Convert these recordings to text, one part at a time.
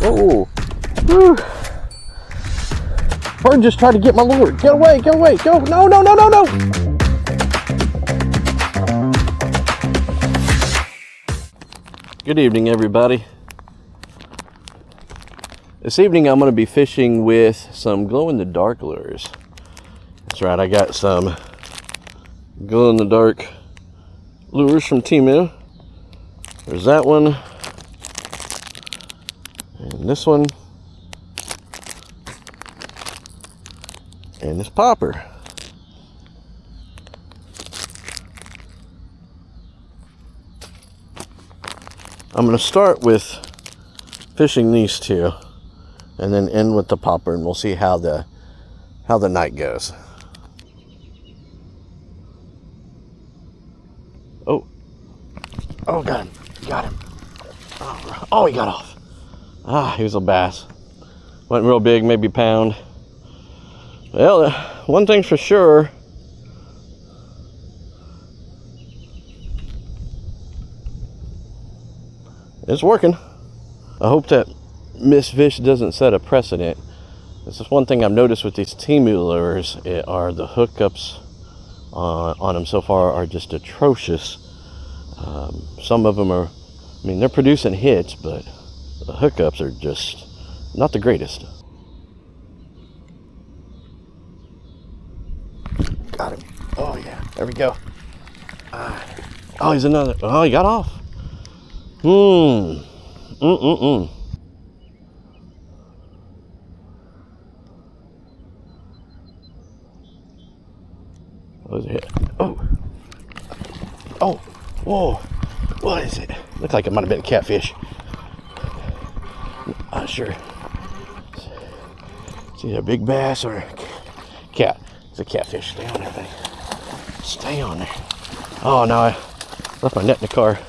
Oh, whew. Bird just tried to get my lure. Get away, get away, go. No, no, no, no, no. Good evening, everybody. This evening I'm going to be fishing with some glow-in-the-dark lures. That's right, I got some glow-in-the-dark lures from Temu. There's that one. And this one. And this popper. I'm going to start with fishing these two and then end with the popper, and we'll see how the night goes. Oh, got him. Oh, he got off. He was a bass. Went real big, maybe pound. Well, one thing's for sure. It's working. I hope that missed fish doesn't set a precedent. This is one thing I've noticed with these Temu lures, are the hookups on them so far are just atrocious. Some of them are, I mean, they're producing hits, but the hookups are just not the greatest. Got him. Oh yeah, there we go. Oh, he's another. Oh, he got off. What was it? Oh, whoa. What is it? Looks like it might have been a catfish. Not sure. It's either a big bass or a cat. It's a catfish. Stay on there, buddy. Stay on there. Oh, no, I left my net in the car.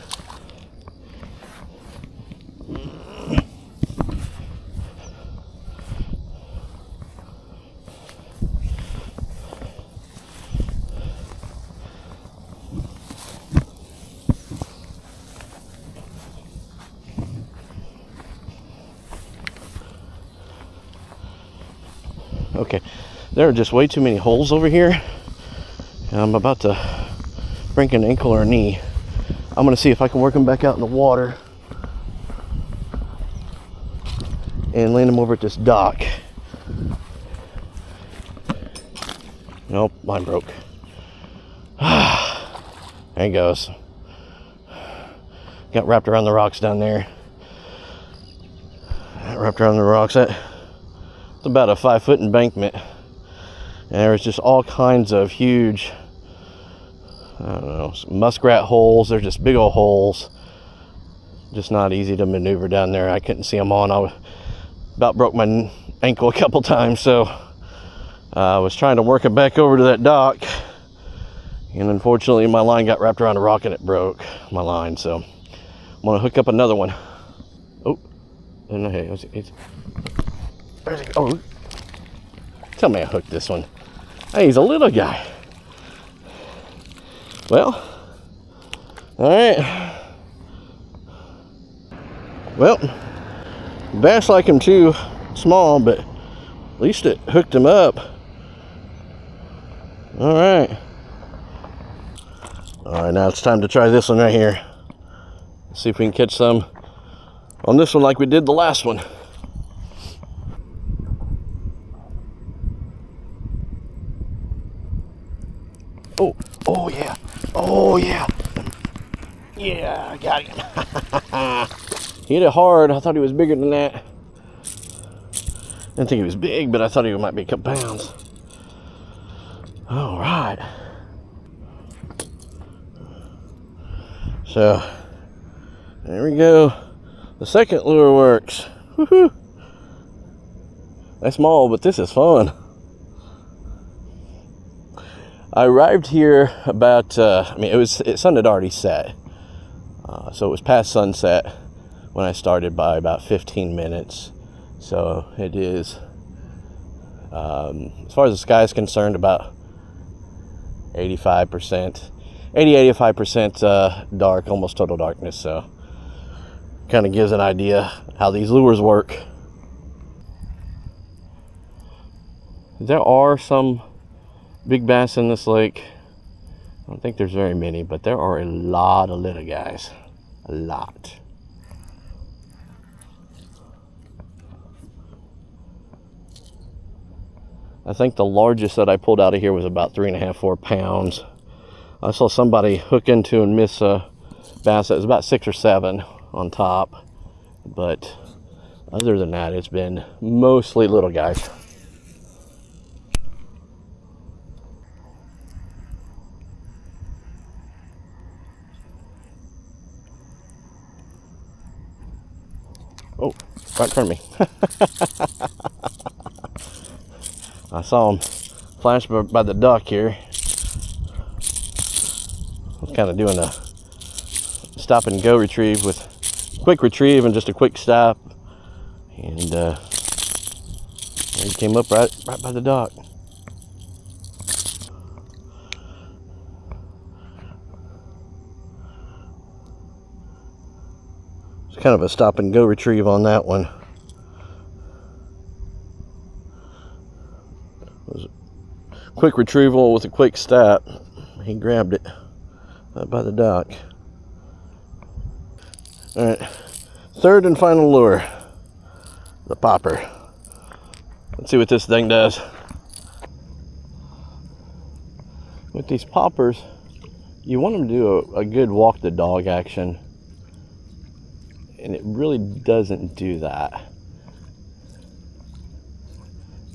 Okay, there are just way too many holes over here. And I'm about to break an ankle or a knee. I'm gonna see if I can work them back out in the water and land them over at this dock. Nope, mine broke. There he goes. Got wrapped around the rocks down there. Wrapped around the rocks. It's about a 5-foot embankment, and there's just all kinds of huge, I don't know, muskrat holes. They're just big old holes, just not easy to maneuver down there. I couldn't see them on. I about broke my ankle a couple times, so I was trying to work it back over to that dock, and unfortunately my line got wrapped around a rock and it broke my line. So I'm gonna hook up another one. Oh, no, hey, oh, tell me I hooked this one. Hey, he's a little guy. Well, all right. Well, bass like him too small, but at least it hooked him up. All right. All right, now it's time to try this one right here. See if we can catch some on this one like we did the last one. Oh yeah, oh yeah. Yeah, I got him. He hit it hard. I thought he was bigger than that. Didn't think he was big, but I thought he might be a couple pounds. All right. So, there we go. The second lure works. Woohoo! That's small, but this is fun. I arrived here about, sun had already set. So it was past sunset when I started by about 15 minutes. So it is, as far as the sky is concerned, about 85%, 80-85% dark, almost total darkness. So kind of gives an idea how these lures work. There are some big bass in this lake. I don't think there's very many, but there are a lot of little guys. A lot. I think the largest that I pulled out of here was about 3.5, 4 pounds. I saw somebody hook into and miss a bass that was about 6 or 7 on top. But other than that, it's been mostly little guys. Oh, right in front of me. I saw him flash by the dock here. I was kind of doing a stop and go retrieve with quick retrieve and just a quick stop. And he came up right by the dock. Kind of a stop and go retrieve on that one. It was a quick retrieval with a quick stop. He grabbed it by the dock. All right, third and final lure, the popper. Let's see what this thing does. With these poppers, you want them to do a good walk the dog action. And it really doesn't do that.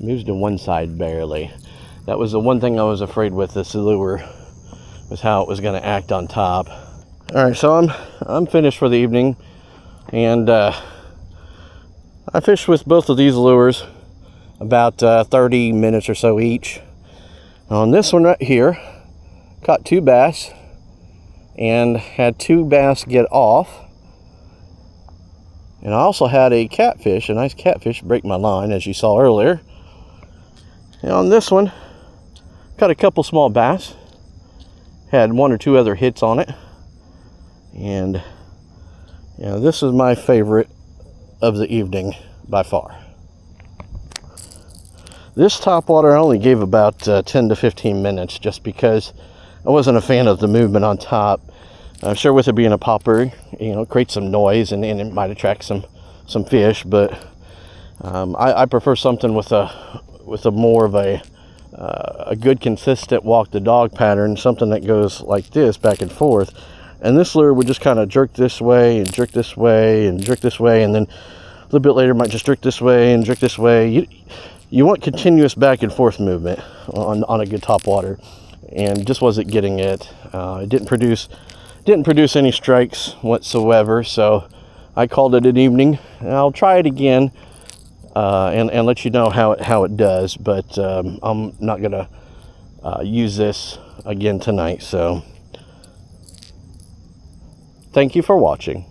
It moves to one side barely. That was the one thing I was afraid with this lure, was how it was going to act on top. All right, so I'm finished for the evening, and I fished with both of these lures about 30 minutes or so each. On this one right here, caught 2 bass and had 2 bass get off. And I also had a catfish, a nice catfish, break my line, as you saw earlier. And on this one, caught a couple small bass. Had 1 or 2 other hits on it. And this is my favorite of the evening by far. This topwater I only gave about 10 to 15 minutes just because I wasn't a fan of the movement on top. I'm sure with it being a popper, it creates some noise and it might attract some fish, but I prefer something with a more of a good consistent walk the dog pattern, something that goes like this back and forth. And this lure would just kind of jerk this way and jerk this way and jerk this way, and then a little bit later might just jerk this way and jerk this way. You want continuous back and forth movement on a good topwater, and just wasn't getting it. It didn't produce any strikes whatsoever, so I called it an evening. And I'll try it again and let you know how it does, but I'm not gonna use this again tonight. So thank you for watching.